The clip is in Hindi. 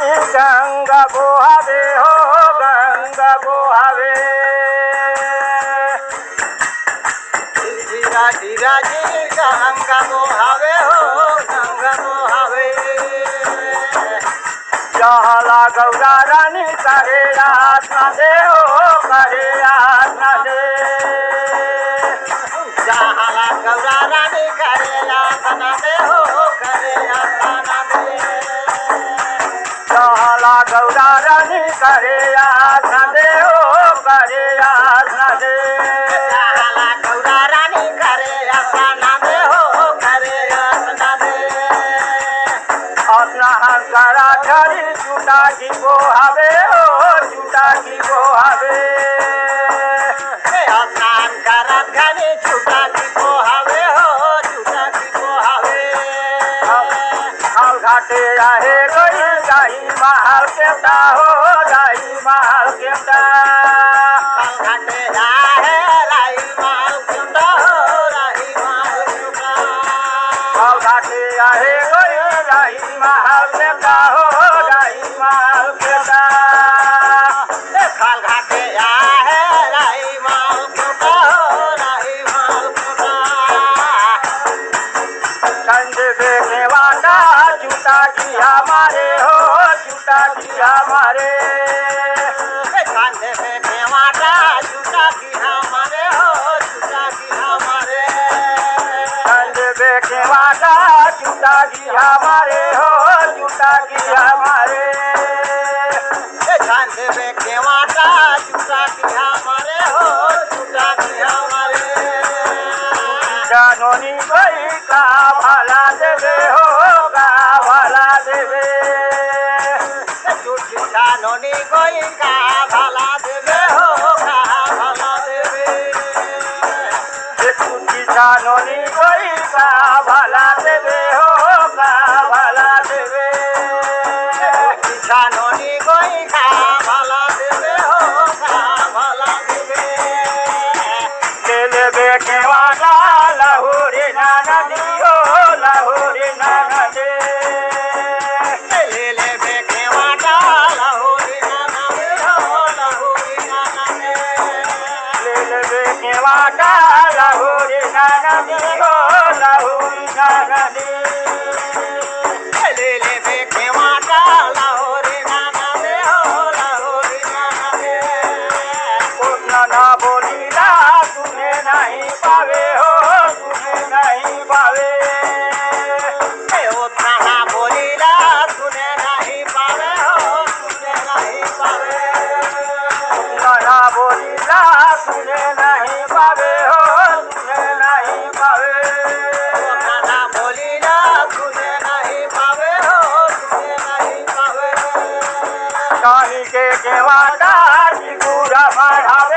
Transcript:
गंगा बोहावे हो गंगा बोहावे धीरा धीरा जी गंगा बोहावे हो गंगा बोहावे जहला गौरा रानी करे आसना दे हो करे आसना दे जहला गौरा रानी करे आसना दे हो करे आसना दे जहला गौरा रानी करे आसना दे हो करे आसना दे जहला गौरा रानी करे आसना दे हो करे आसना दे अपना हंसरा खरी चूटा की बोहावे हो चूटा की बोहावे स्नान करत घनी चूटा की बोहावे हो चूटा की बोहावे हाल घाटे रहे गई दाई महल केवटा हो दाई महल केवटा घाटे जाहे राई माल क्योंटा हो राई माल क्योंटा हाल घाटे रहे गई दाई महल केवटा हो दाई महल केवटा खाल घाटे जाहे राई माल क्योंटा हो राई माल क्योंटा संज बेके वाटा चूटा की हमारे हो चूटा की हमारे कांधे पे खेवाटा चूटा की हमारे हो चूटा की हमारे संज बेके वाटा चूटा की हमारे हो चूटा की हमारे कांधे पे खेवाटा चूटा की हमारे हो चूटा की हमारे जानोनी कोई का भला देवे हो का भला देवे झूठी छानोनी कोई का भला देवे हो का भला देवे झूठी जानोनी कोई का भला देवे हो का भला देवे झूठी छानोनी कोई का भला देवे हो का भला देवे ले लेवे के वाला लहुरी नाना दियो लहुरी नाना दे ले ले बेके वाटा लहोरी नाना दे हो लहोरी नाना दे ले लेवे के वाला लहुरी नाना दियो लहुरी नाना दे ले ले बेके वाटा लहोरी नाना दे हो लहोरी नाना दे उतना ना बोलीला तूने नहीं पावे हो तूने नहीं पावे उतना ना बोलीला तूने नहीं पावे हो तूने नहीं पावे उतना ना बोलीला तूने नहीं पावे हो तूने नहीं पावे उतना ना बोलीला तूने नहीं पावे हो तूने नहीं पावे काली के केवाटा की पूरा बढ़ावे